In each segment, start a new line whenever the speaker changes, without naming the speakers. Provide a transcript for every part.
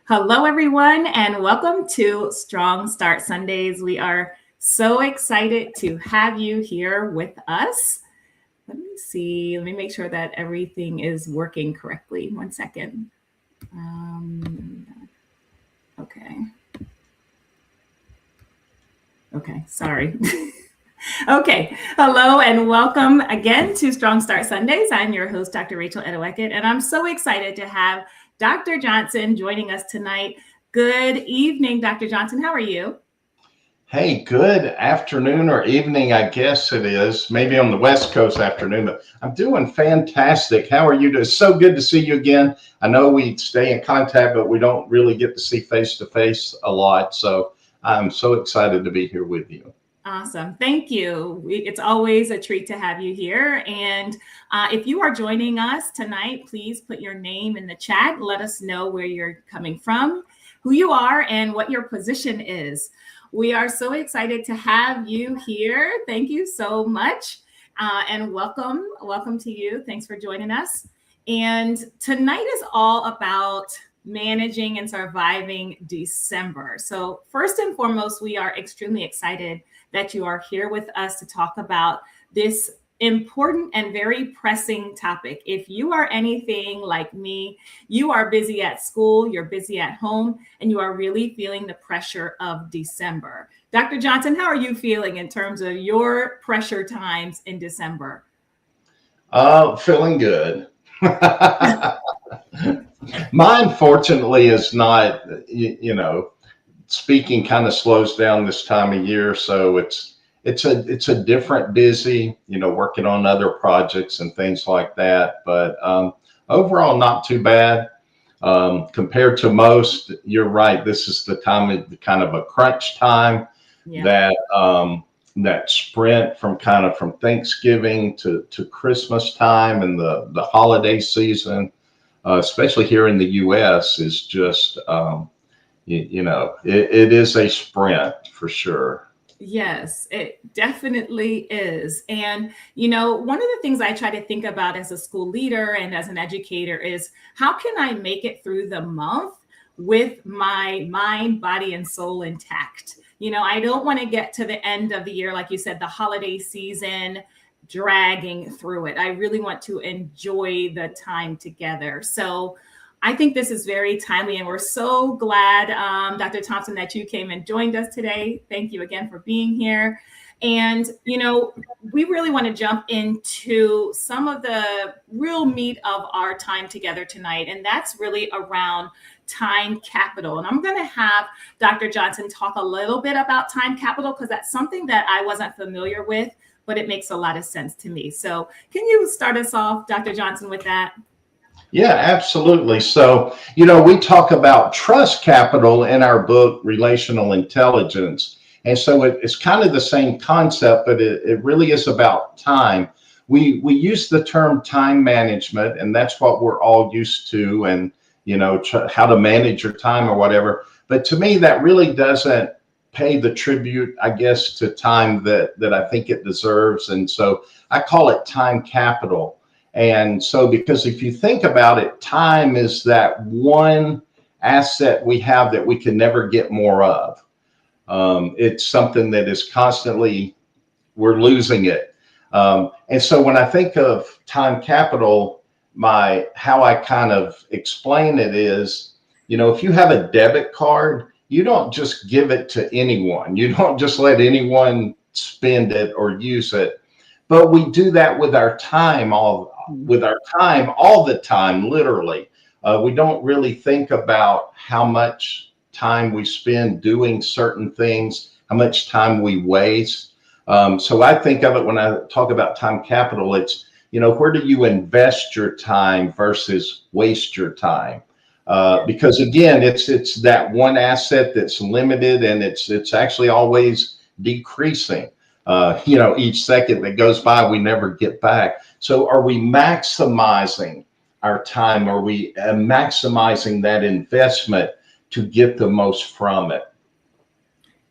Hello, everyone, and welcome to Strong Start Sundays. We are so excited to have you here with us. Let me see. Let me make sure that everything is working correctly. One second. Um, okay. Okay. Sorry. Okay. Hello and welcome again to Strong Start Sundays. I'm your host, Dr. Rachel Edeweckett, and I'm so excited to have Dr. Johnson joining us tonight. Good evening, Dr. Johnson. How are you?
Hey, good afternoon or evening, I guess it is. Maybe on the West Coast afternoon, but I'm doing fantastic. How are you doing? It's so good to see you again. I know we stay in contact, but we don't really get to see face to face a lot. So I'm so excited to be here with you.
Awesome. Thank you. It's always a treat to have you here. And if you are joining us tonight, please put your name in the chat. Let us know where you're coming from, who you are, and what your position is. We are so excited to have you here. Thank you so much. And welcome. Welcome to you. Thanks for joining us. And tonight is all about managing and surviving December. So, first and foremost, we are extremely excited that you are here with us to talk about this important and very pressing topic. If you are anything like me, you are busy at school, you're busy at home, and you are really feeling the pressure of December. Dr. Johnson, how are you feeling in terms of your pressure times in December?
Feeling good. Mine, fortunately, is not, speaking kind of slows down this time of year. So it's a different busy, working on other projects and things like that. But overall, not too bad. Compared to most, you're right. This is the time of kind of a crunch time
Yeah.
that sprint from kind of from Thanksgiving to Christmas time and the holiday season, especially here in the U.S., is just it is a sprint for sure.
Yes, it definitely is. And, one of the things I try to think about as a school leader and as an educator is how can I make it through the month with my mind, body, and soul intact? I don't want to get to the end of the year, like you said, the holiday season, dragging through it. I really want to enjoy the time together. So, I think this is very timely, and we're so glad, Dr. Thompson, that you came and joined us today. Thank you again for being here. And, we really want to jump into some of the real meat of our time together tonight, and that's really around time capital. And I'm going to have Dr. Johnson talk a little bit about time capital because that's something that I wasn't familiar with, but it makes a lot of sense to me. So, can you start us off, Dr. Johnson, with that?
Yeah, absolutely. So, we talk about trust capital in our book, Relational Intelligence. And so it's kind of the same concept, but it really is about time. We use the term time management, and that's what we're all used to, and, how to manage your time or whatever. But to me, that really doesn't pay the tribute, I guess, to time that I think it deserves. And so I call it time capital. And so, because if you think about it, time is that one asset we have that we can never get more of. It's something that is constantly, we're losing it. And so when I think of time capital, how I kind of explain it is, if you have a debit card, you don't just give it to anyone. You don't just let anyone spend it or use it. But we do that with our time all the time, literally. We don't really think about how much time we spend doing certain things, how much time we waste. So I think of it when I talk about time capital, it's, where do you invest your time versus waste your time? Because again, it's that one asset that's limited, and it's actually always decreasing. Each second that goes by, we never get back. So are we maximizing our time? Are we maximizing that investment to get the most from it?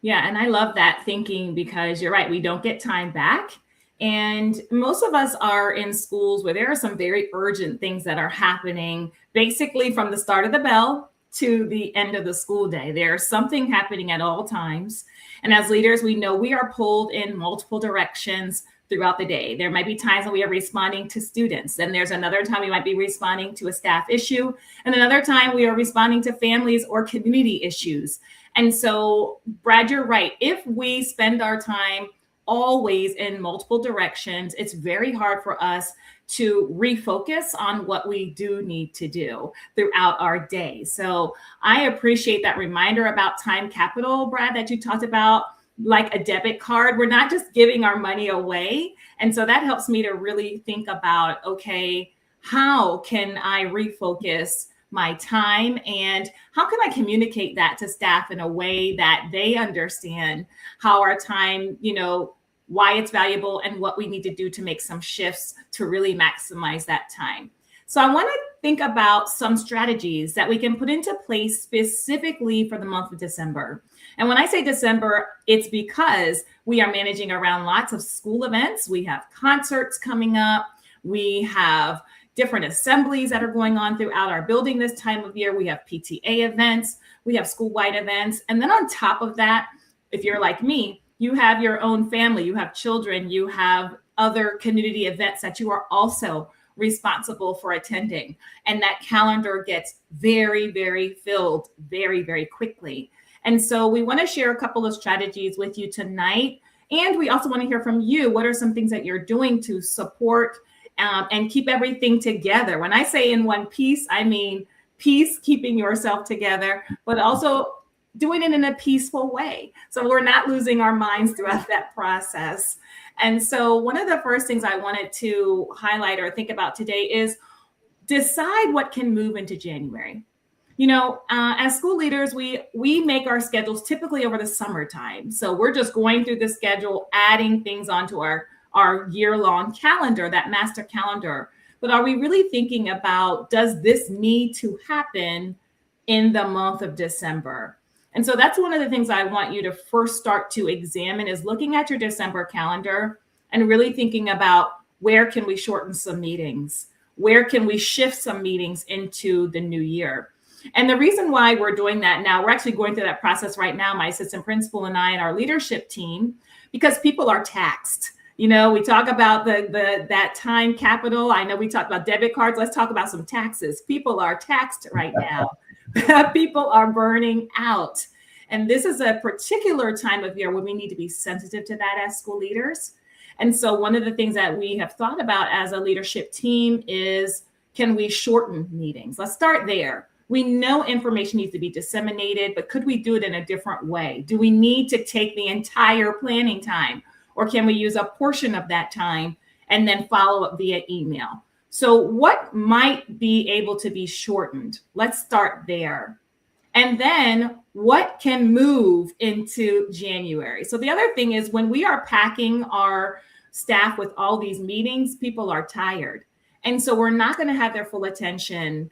Yeah, and I love that thinking because you're right, we don't get time back. And most of us are in schools where there are some very urgent things that are happening basically from the start of the bell to the end of the school day. There's something happening at all times. And as leaders, we know we are pulled in multiple directions throughout the day. There might be times when we are responding to students. Then there's another time we might be responding to a staff issue. And another time we are responding to families or community issues. And so, Brad, you're right. If we spend our time always in multiple directions, it's very hard for us to refocus on what we do need to do throughout our day. So I appreciate that reminder about time capital, Brad, that you talked about, like a debit card. We're not just giving our money away. And so that helps me to really think about, okay, how can I refocus my time, and how can I communicate that to staff in a way that they understand how our time, why it's valuable and what we need to do to make some shifts to really maximize that time. So I want to think about some strategies that we can put into place specifically for the month of December. And when I say December, it's because we are managing around lots of school events. We have concerts coming up. We have different assemblies that are going on throughout our building this time of year. We have PTA events, we have school-wide events. And then on top of that, if you're like me, you have your own family, you have children, you have other community events that you are also responsible for attending. And that calendar gets very, very filled very, very quickly. And so we want to share a couple of strategies with you tonight. And we also want to hear from you. What are some things that you're doing to support and keep everything together? When I say in one piece, I mean peace, keeping yourself together, but also doing it in a peaceful way. So we're not losing our minds throughout that process. And so one of the first things I wanted to highlight or think about today is decide what can move into January. As school leaders, we make our schedules typically over the summertime. So we're just going through the schedule, adding things onto our year-long calendar, that master calendar. But are we really thinking about, does this need to happen in the month of December? And so that's one of the things I want you to first start to examine, is looking at your December calendar and really thinking about, where can we shorten some meetings? Where can we shift some meetings into the new year? And the reason why we're doing that now, we're actually going through that process right now, my assistant principal and I and our leadership team, because people are taxed. We talk about that time capital. I know we talked about debit cards. Let's talk about some taxes. People are taxed right now. People are burning out. And this is a particular time of year when we need to be sensitive to that as school leaders. And so one of the things that we have thought about as a leadership team is, can we shorten meetings? Let's start there. We know information needs to be disseminated, but could we do it in a different way? Do we need to take the entire planning time? Or can we use a portion of that time and then follow up via email? So what might be able to be shortened? Let's start there. And then what can move into January? So the other thing is, when we are packing our staff with all these meetings, people are tired. And so we're not going to have their full attention,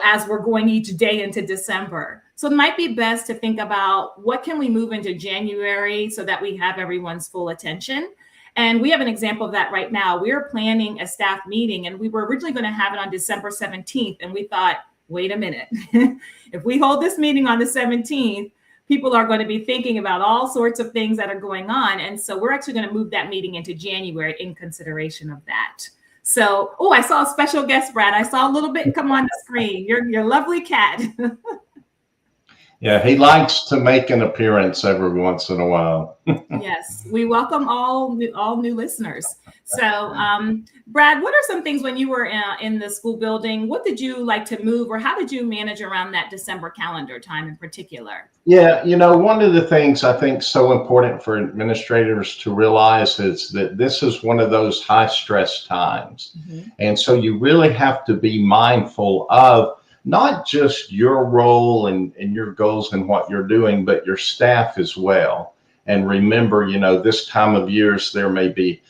as we're going each day into December. So it might be best to think about, what can we move into January so that we have everyone's full attention? And we have an example of that right now. We're planning a staff meeting, and we were originally going to have it on December 17th. And we thought, wait a minute, if we hold this meeting on the 17th, people are going to be thinking about all sorts of things that are going on. And so we're actually going to move that meeting into January in consideration of that. So, I saw a special guest, Brad. I saw a little bit come on the screen. Your lovely cat.
Yeah, he likes to make an appearance every once in a while.
Yes, we welcome all new listeners. So, Brad, what are some things when you were in the school building? What did you like to move, or how did you manage around that December calendar time in particular?
Yeah, one of the things I think so important for administrators to realize is that this is one of those high stress times. Mm-hmm. And so you really have to be mindful of not just your role and your goals and what you're doing, but your staff as well. And remember, this time of years, there may be,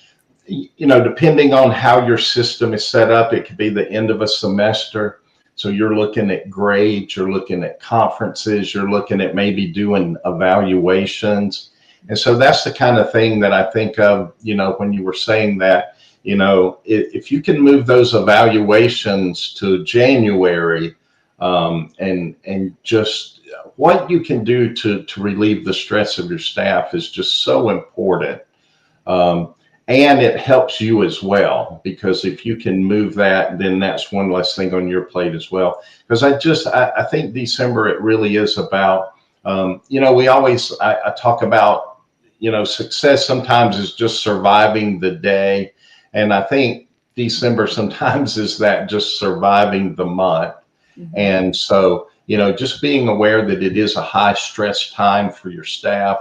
depending on how your system is set up, it could be the end of a semester. So you're looking at grades, you're looking at conferences, you're looking at maybe doing evaluations. And so that's the kind of thing that I think of, when you were saying that, if you can move those evaluations to January, and just what you can do to relieve the stress of your staff is just so important. Um, and it helps you as well, because if you can move that, then that's one less thing on your plate as well. Because I think December, it really is about, I talk about, success sometimes is just surviving the day. And I think December sometimes is that just surviving the month.
Mhm.
And so, just being aware that it is a high stress time for your staff,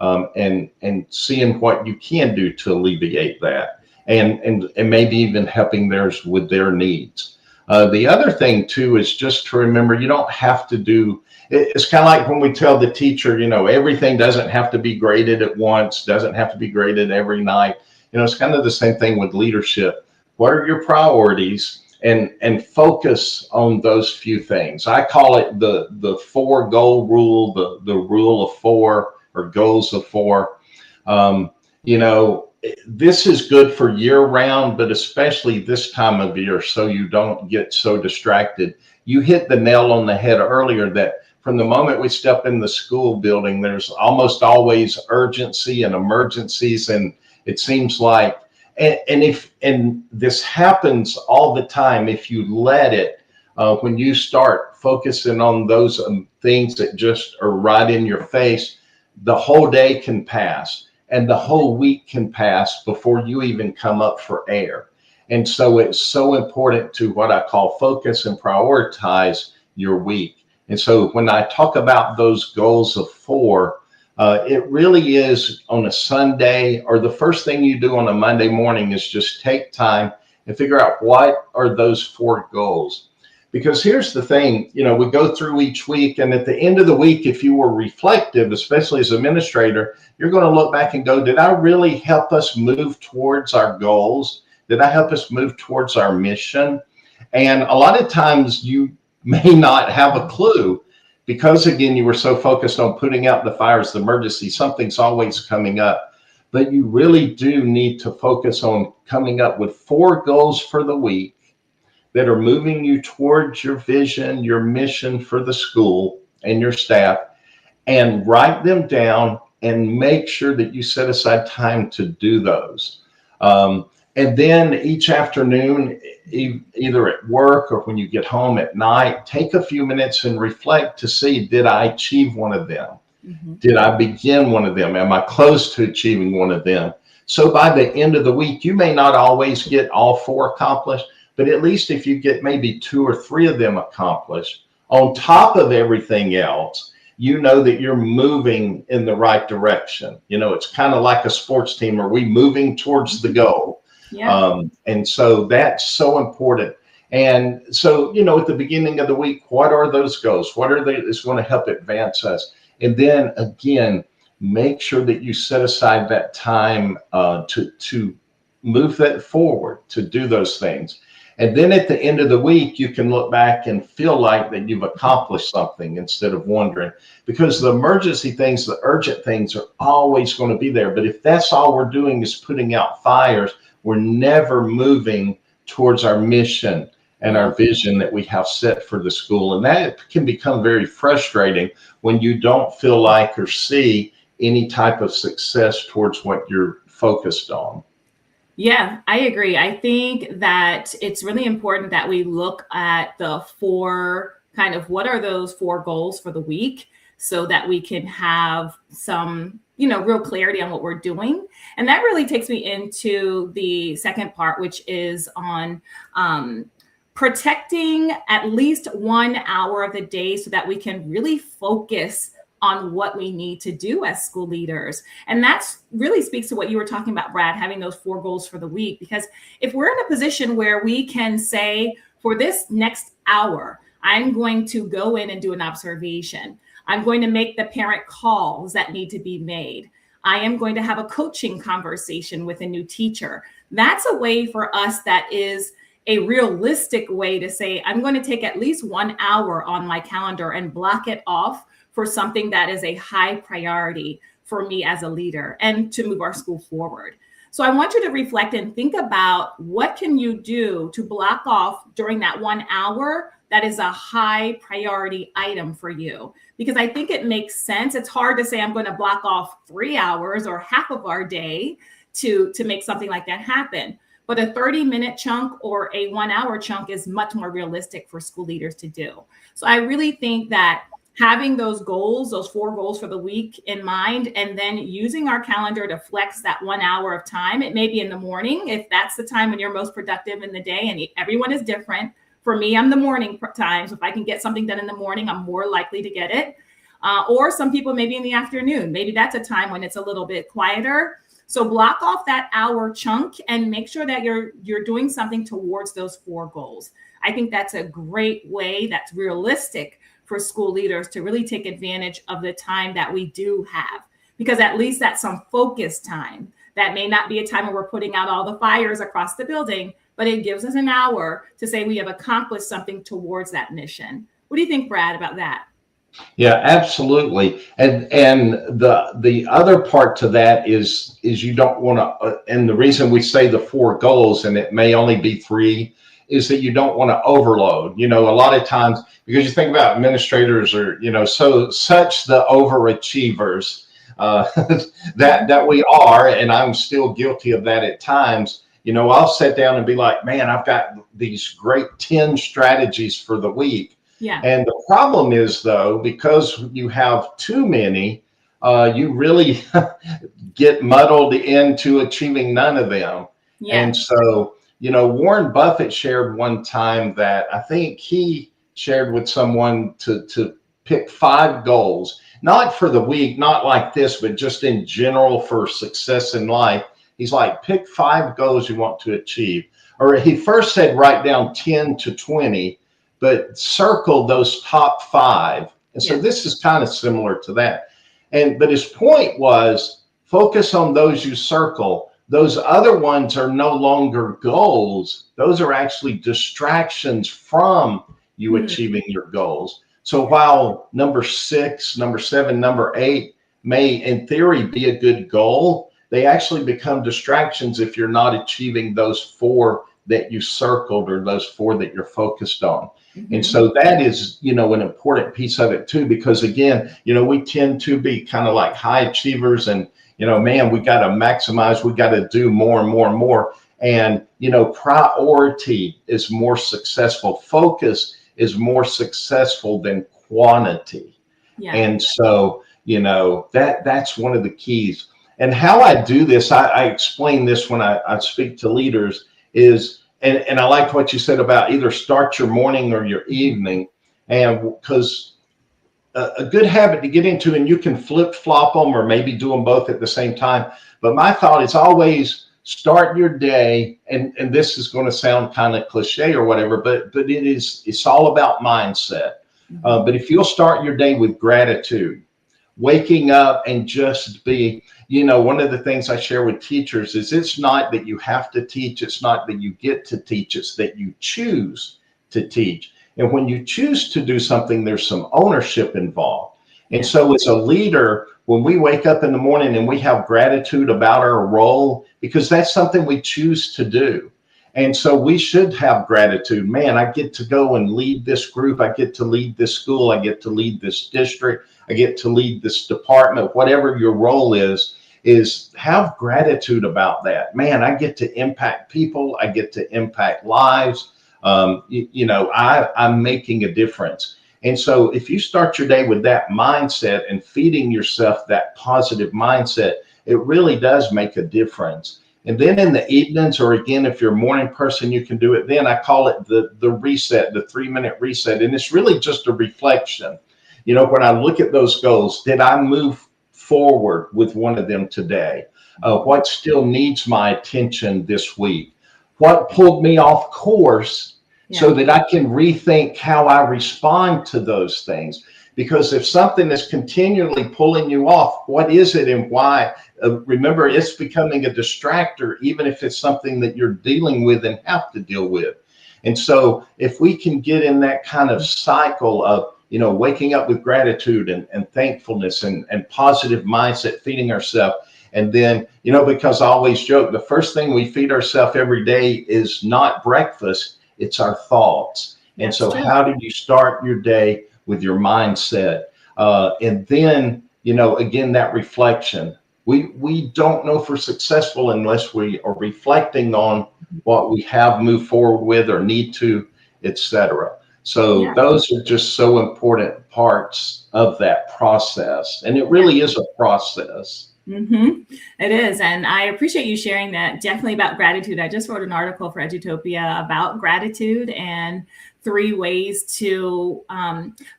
and seeing what you can do to alleviate that, and maybe even helping theirs with their needs. The other thing too is just to remember you don't have to do. It's kind of like when we tell the teacher, everything doesn't have to be graded at once, doesn't have to be graded every night. It's kind of the same thing with leadership. What are your priorities? And focus on those few things. I call it the four goal rule, the rule of four, or goals of four. Um, you know, this is good for year round, but especially this time of year, so you don't get so distracted. You hit the nail on the head earlier that from the moment we step in the school building, there's almost always urgency and emergencies, and it seems like, and this happens all the time if you let it. When you start focusing on those things that just are right in your face, the whole day can pass and the whole week can pass before you even come up for air. And so it's so important to what I call focus and prioritize your week. And so when I talk about those goals of four, it really is on a Sunday, or the first thing you do on a Monday morning is just take time and figure out what are those four goals. Because here's the thing, we go through each week, and at the end of the week, if you were reflective, especially as administrator, you're going to look back and go, did I really help us move towards our goals? Did I help us move towards our mission? And a lot of times you may not have a clue, because again, you were so focused on putting out the fires, the emergency, something's always coming up. But you really do need to focus on coming up with four goals for the week that are moving you towards your vision, your mission for the school and your staff, and write them down and make sure that you set aside time to do those. And then each afternoon, either at work or when you get home at night, take a few minutes and reflect to see, did I achieve one of them?
Mhm.
Did I begin one of them? Am I close to achieving one of them? So by the end of the week, you may not always get all four accomplished, but at least if you get maybe two or three of them accomplished, on top of everything else, you know that you're moving in the right direction. It's kind of like a sports team. Are we moving towards the goal?
Yeah.
And so that's so important. And so, at the beginning of the week, what are those goals? What are they that's going to help advance us? And then again, make sure that you set aside that time to move that forward, to do those things. And then at the end of the week, you can look back and feel like that you've accomplished something instead of wondering, because the emergency things, the urgent things are always going to be there. But if that's all we're doing is putting out fires, we're never moving towards our mission and
Yeah.
our vision that we have set for the school. And that can become very frustrating when you don't feel like or see any type of success towards what you're focused on.
Yeah, I agree. I think that it's really important that we look at the four, kind of what are those four goals for the week, so that we can have some, real clarity on what we're doing. And that really takes me into the second part, which is on protecting at least 1 hour of the day so that we can really focus on what we need to do as school leaders. And that's really speaks to what you were talking about, Brad, having those four goals for the week. Because if we're in a position where we can say, for this next hour, I'm going to go in and do an observation. I'm going to make the parent calls that need to be made. I am going to have a coaching conversation with a new teacher. That's a way for us that is a realistic way to say, I'm going to take at least 1 hour on my calendar and block it off for something that is a high priority for me as a leader and to move our school forward. So I want you to reflect and think about, what can you do to block off during that 1 hour that is a high priority item for you. Because I think it makes sense. It's hard to say I'm going to block off 3 hours or half of our day to make something like that happen. But a 30-minute chunk or a 1 hour chunk is much more realistic for school leaders to do. So I really think that having those goals, those 4 goals for the week in mind, and then using our calendar to flex that 1 hour of time. It may be in the morning if that's the time when you're most productive in the day, and everyone is different. For me, I'm the morning time. So if I can get something done in the morning, I'm more likely to get it. Or some people maybe in the afternoon. Maybe that's a time when it's a little bit quieter. So block off that hour chunk and make sure that you're doing something towards those 4 goals. I think that's a great way that's realistic for school leaders to really take advantage of the time that we do have, because at least that's some focused time. That may not be a time where we're putting out all the fires across the building, but it gives us an hour to say we have accomplished something towards that mission. What do you think, Brad, about that?
Yeah, absolutely. And the other part to that is you don't want to, and the reason we say the 4 goals, and it may only be 3, is that you don't want to overload. A lot of times, because you think about administrators are, such the overachievers that we are, and I'm still guilty of that at times. I'll sit down and be like, man, I've got these great 10 strategies for the week.
Yeah.
And the problem is, though, because you have too many, you really get muddled into achieving none of them.
Yeah.
And so, Warren Buffett shared one time that I think he shared with someone to pick 5 goals, not for the week, not like this, but just in general for success in life. He's like, pick 5 goals you want to achieve. Or he first said, write down 10 to 20. But circle those top 5. And so this is kind of similar to that. But his point was, focus on those you circle. Those other ones are no longer goals. Those are actually distractions from you achieving your goals. So while number 6, number 7, number 8 may in theory be a good goal, they actually become distractions if you're not achieving those 4 that you circled or those 4 that you're focused on. And so that is, an important piece of it too, because again, we tend to be kind of like high achievers and, man, we got to maximize, we got to do more and more and more. And, priority is more successful. Focus is more successful than quantity.
Yeah.
And so, that's one of the keys. And how I do this, I explain this when I speak to leaders is, and I liked what you said about either start your morning or your evening, and because a good habit to get into, and you can flip flop them or maybe do them both at the same time. But my thought is always start your day, and this is going to sound kind of cliche or whatever, but it's all about mindset. But if you'll start your day with gratitude, waking up and just be, one of the things I share with teachers is it's not that you have to teach. It's not that you get to teach. It's that you choose to teach. And when you choose to do something, there's some ownership involved. And so as a leader, when we wake up in the morning and we have gratitude about our role, because that's something we choose to do. And so we should have gratitude. Man, I get to go and lead this group. I get to lead this school. I get to lead this district. I get to lead this department. Whatever your role is have gratitude about that. Man, I get to impact people. I get to impact lives. I'm making a difference. And so if you start your day with that mindset and feeding yourself that positive mindset, it really does make a difference. And then in the evenings, or again, if you're a morning person, you can do it then. I call it the reset, the 3-minute reset. And it's really just a reflection. When I look at those goals, did I move forward with one of them today? What still needs my attention this week? What pulled me off course so that I can rethink how I respond to those things? Because if something is continually pulling you off, what is it and why? Remember, it's becoming a distractor, even if it's something that you're dealing with and have to deal with. And so if we can get in that kind of cycle of, waking up with gratitude and thankfulness and positive mindset, feeding ourselves. And then, because I always joke, the first thing we feed ourselves every day is not breakfast, it's our thoughts. And
That's
so
true.
how do you start your day with your mindset? And then, again, that reflection. We don't know if we're successful unless we are reflecting on what we have moved forward with or need to, etc. So
Yeah.
those are just so important parts of that process. And it
Yeah.
really is a process.
It is. And I appreciate you sharing that. Definitely about gratitude. I just wrote an article for Edutopia about gratitude and 3 ways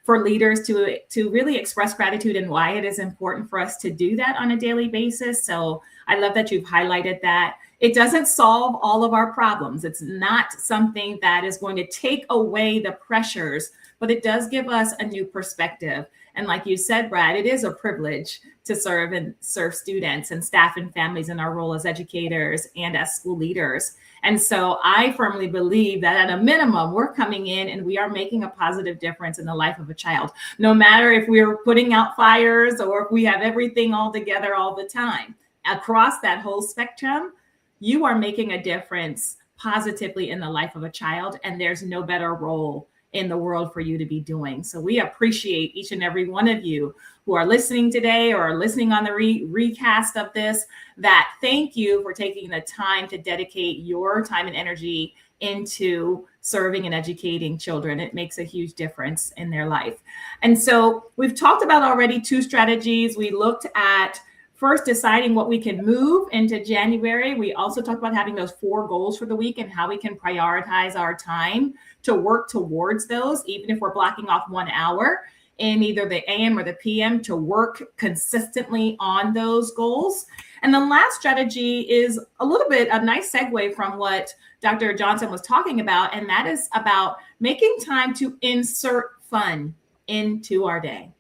for leaders to really express gratitude and why it is important for us to do that on a daily basis. So I love that you've highlighted that. It doesn't solve all of our problems. It's not something that is going to take away the pressures, but it does give us a new perspective. And like you said, Brad, it is a privilege to serve students and staff and families in our role as educators and as school leaders. And so I firmly believe that at a minimum, we're coming in and we are making a positive difference in the life of a child, no matter if we're putting out fires or if we have everything all together all the time. Across that whole spectrum, you are making a difference positively in the life of a child, and there's no better role in the world for you to be doing. So we appreciate each and every one of you who are listening today or are listening on the recast of this, that thank you for taking the time to dedicate your time and energy into serving and educating children. It makes a huge difference in their life. And so we've talked about already 2 strategies. We looked at first deciding what we can move into January. We also talked about having those 4 goals for the week and how we can prioritize our time to work towards those, even if we're blocking off 1 hour in either the AM or the PM to work consistently on those goals. And the last strategy is a little bit a nice segue from what Dr. Johnson was talking about, and that is about making time to insert fun into our day.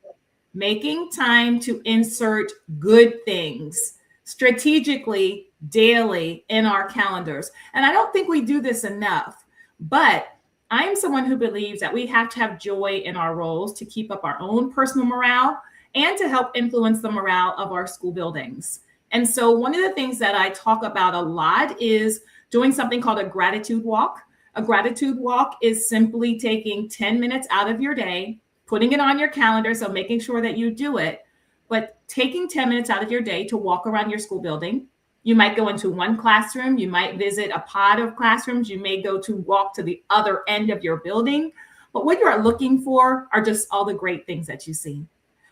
Making time to insert good things strategically daily in our calendars. And I don't think we do this enough, but I am someone who believes that we have to have joy in our roles to keep up our own personal morale and to help influence the morale of our school buildings. And so one of the things that I talk about a lot is doing something called a gratitude walk. A gratitude walk is simply taking 10 minutes out of your day, putting it on your calendar, so making sure that you do it, but taking 10 minutes out of your day to walk around your school building. You might go into one classroom, you might visit a pod of classrooms, you may go to walk to the other end of your building. But what you're looking for are just all the great things that you see.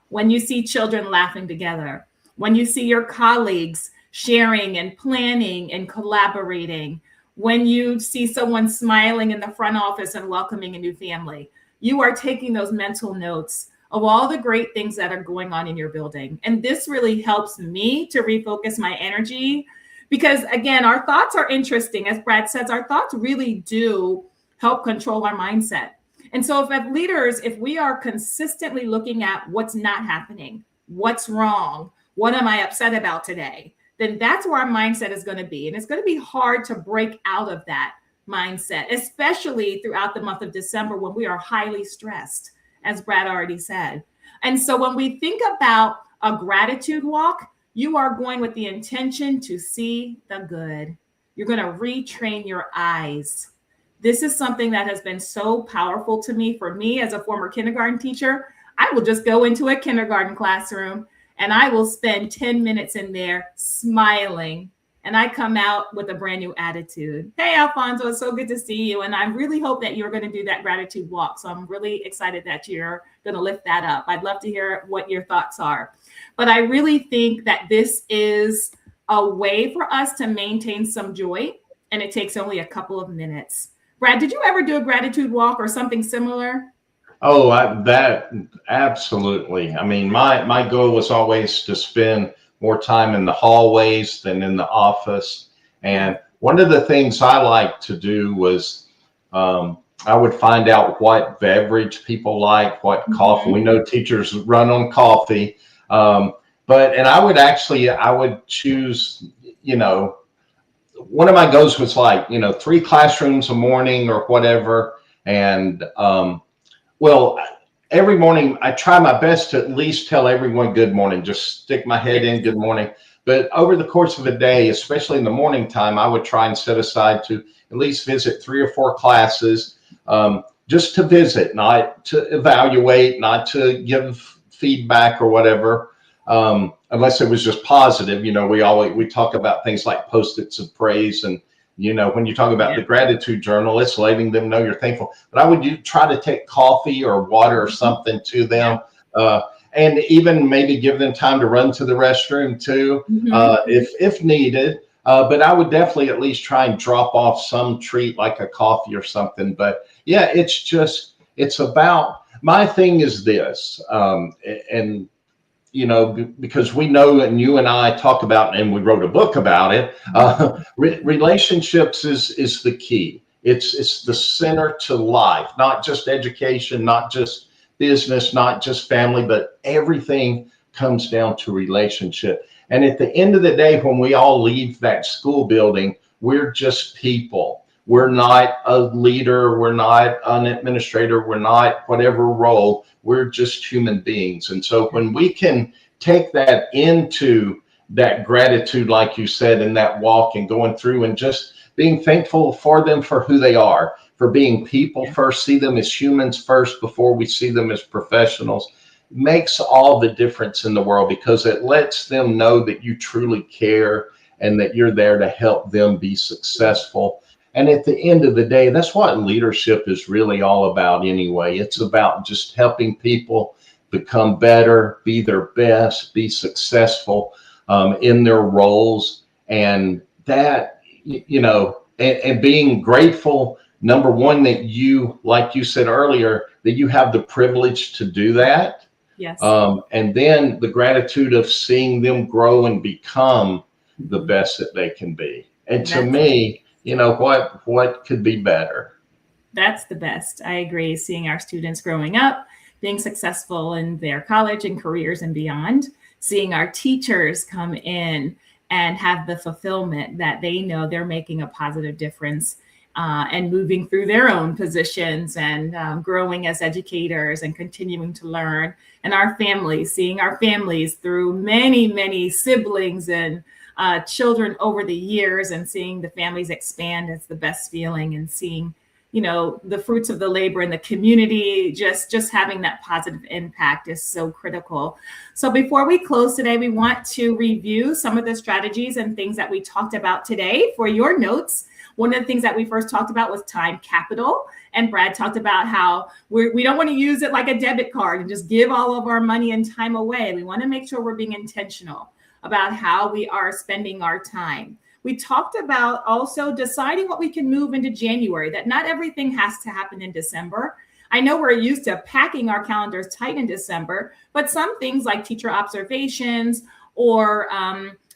When you see children laughing together, when you see your colleagues sharing and planning and collaborating, when you see someone smiling in the front office and welcoming a new family, you are taking those mental notes of all the great things that are going on in your building. And this really helps me to refocus my energy because, again, our thoughts are interesting. As Brad says, our thoughts really do help control our mindset. And so if leaders, if we are consistently looking at what's not happening, what's wrong, what am I upset about today, then that's where our mindset is going to be. And it's going to be hard to break out of that mindset, especially throughout the month of December when we are highly stressed, as Brad already said. And so when we think about a gratitude walk, you are going with the intention to see the good. You're going to retrain your eyes. This is something that has been so powerful to me. For me, as a former kindergarten teacher, I will just go into a kindergarten classroom and I will spend 10 minutes in there smiling. And I come out with a brand new attitude. Hey, Alfonso, it's so good to see you. And I really hope that you're going to do that gratitude walk. So I'm really excited that you're going to lift that up. I'd love to hear what your thoughts are. But I really think that this is a way for us to maintain some joy. And it takes only a couple of minutes. Brad, did you ever do a gratitude walk or something similar?
Oh, that absolutely. I mean, my goal was always to spend more time in the hallways than in the office. And one of the things I like to do was I would find out what beverage people like, what coffee. We know teachers run on coffee, and I would choose, one of my goals was like, 3 classrooms a morning or whatever. And well, every morning I try my best to at least tell everyone good morning, just stick my head in good morning. But over the course of the day, especially in the morning time, I would try and set aside to at least visit 3 or 4 classes. just to visit, not to evaluate, not to give feedback or whatever, unless it was just positive. We talk about things like post-its of praise, and when you talk about
Yeah.
the gratitude journal, it's letting them know you're thankful. But I would try to take coffee or water or something to
Yeah.
them, uh, and even maybe give them time to run to the restroom too, if needed. But I would definitely at least try and drop off some treat like a coffee or something. But yeah, it's about, my thing is this, and because we know, and you and I talk about, and we wrote a book about it. Relationships is the key. It's the center to life, not just education, not just business, not just family, but everything comes down to relationship. And at the end of the day, when we all leave that school building, we're just people. We're not a leader. We're not an administrator. We're not whatever role. We're just human beings. And so when we can take that into that gratitude, like you said, in that walk and going through and just being thankful for them for who they are, for being people first, see them as humans first before we see them as professionals, makes all the difference in the world, because it lets them know that you truly care and that you're there to help them be successful. And at the end of the day, that's what leadership is really all about anyway. It's about just helping people become better, be their best, be successful in their roles. And that, and being grateful, number one, that you, like you said earlier, that you have the privilege to do that.
Yes.
And then the gratitude of seeing them grow and become the best that they can be. And to me, what could be better?
That's the best. I agree. Seeing our students growing up, being successful in their college and careers and beyond, seeing our teachers come in and have the fulfillment that they know they're making a positive difference, and moving through their own positions, and growing as educators and continuing to learn. And our families, seeing our families through many, many siblings and children over the years, and seeing the families expand is the best feeling. And seeing the fruits of the labor in the community, just having that positive impact is so critical. So before we close today, we want to review some of the strategies and things that we talked about today for your notes. One of the things that we first talked about was time capital. And Brad talked about how we don't want to use it like a debit card and just give all of our money and time away. We want to make sure we're being intentional about how we are spending our time. We talked about also deciding what we can move into January, that not everything has to happen in December. I know we're used to packing our calendars tight in December, but some things like teacher observations or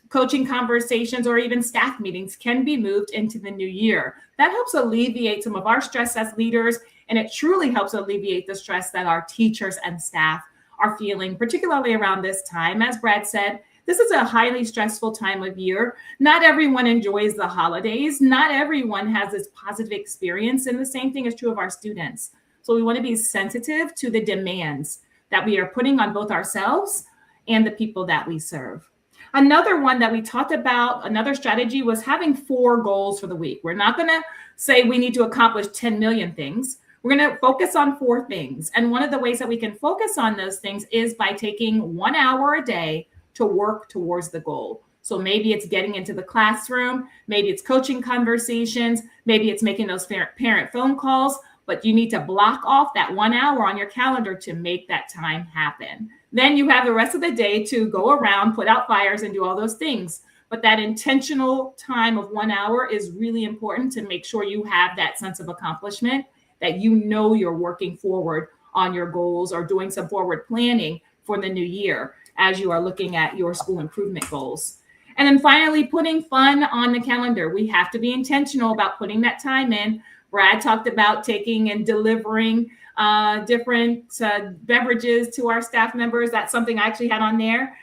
coaching conversations or even staff meetings can be moved into the new year. That helps alleviate some of our stress as leaders, and it truly helps alleviate the stress that our teachers and staff are feeling, particularly around this time. As Brad said, this is a highly stressful time of year. Not everyone enjoys the holidays. Not everyone has this positive experience. And the same thing is true of our students. So we want to be sensitive to the demands that we are putting on both ourselves and the people that we serve. Another one that we talked about, another strategy, was having 4 goals for the week. We're not going to say we need to accomplish 10 million things. We're going to focus on 4 things. And one of the ways that we can focus on those things is by taking 1 hour a day to work towards the goal. So maybe it's getting into the classroom, maybe it's coaching conversations, maybe it's making those parent phone calls, but you need to block off that 1 hour on your calendar to make that time happen. Then you have the rest of the day to go around, put out fires, and do all those things. But that intentional time of 1 hour is really important to make sure you have that sense of accomplishment, that you're working forward on your goals or doing some forward planning for the new year as you are looking at your school improvement goals. And then finally, putting fun on the calendar. We have to be intentional about putting that time in. Brad talked about taking and delivering different beverages to our staff members. That's something I actually had on there.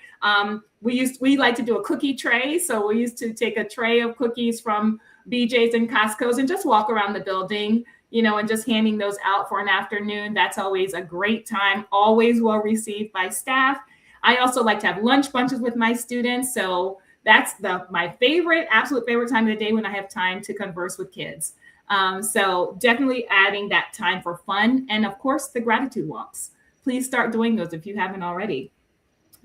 We like to do a cookie tray. So we used to take a tray of cookies from BJ's and Costco's and just walk around the building, and just handing those out for an afternoon. That's always a great time, always well received by staff. I also like to have lunch bunches with my students. So that's my absolute favorite time of the day when I have time to converse with kids. So definitely adding that time for fun. And of course, the gratitude walks. Please start doing those if you haven't already.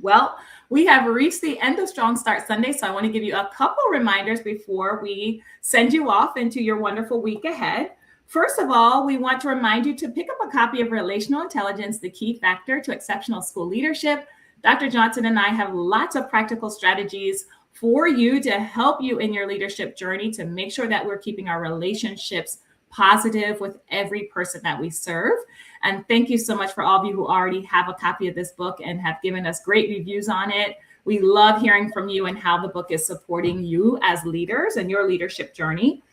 Well, we have reached the end of Strong Start Sunday, so I want to give you a couple reminders before we send you off into your wonderful week ahead. First of all, we want to remind you to pick up a copy of Relational Intelligence, the Key Factor to Exceptional School Leadership. Dr. Johnson and I have lots of practical strategies for you to help you in your leadership journey to make sure that we're keeping our relationships positive with every person that we serve. And thank you so much for all of you who already have a copy of this book and have given us great reviews on it. We love hearing from you and how the book is supporting you as leaders and your leadership journey.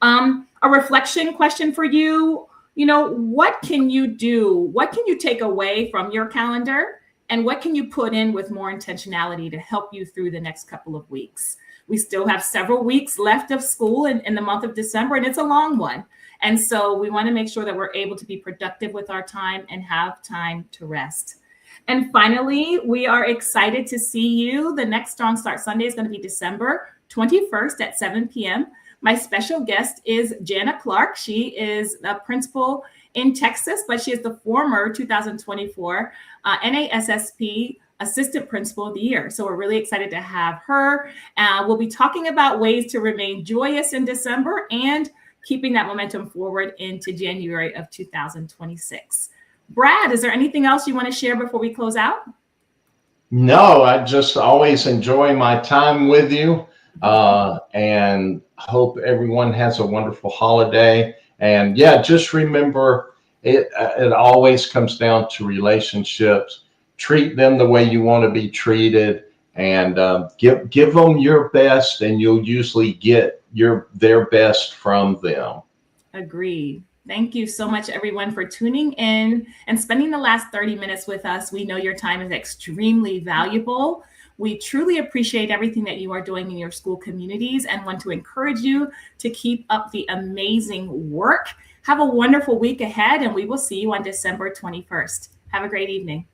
A reflection question for you, what can you do? What can you take away from your calendar? And what can you put in with more intentionality to help you through the next couple of weeks? We still have several weeks left of school in the month of December, and it's a long one. And so we want to make sure that we're able to be productive with our time and have time to rest. And finally, we are excited to see you. The next Strong Start Sunday is going to be December 21st at 7 p.m. My special guest is Jana Clark. She is a principal in Texas, but she is the former 2024 NASSP Assistant Principal of the Year. So we're really excited to have her. We'll be talking about ways to remain joyous in December and keeping that momentum forward into January of 2026. Brad, is there anything else you want to share before we close out?
No, I just always enjoy my time with you, and hope everyone has a wonderful holiday. And yeah, just remember, it always comes down to relationships. Treat them the way you want to be treated, and give them your best, and you'll usually get their best from them.
Agreed. Thank you so much, everyone, for tuning in and spending the last 30 minutes with us. We know your time is extremely valuable. We truly appreciate everything that you are doing in your school communities and want to encourage you to keep up the amazing work. Have a wonderful week ahead, and we will see you on December 21st. Have a great evening.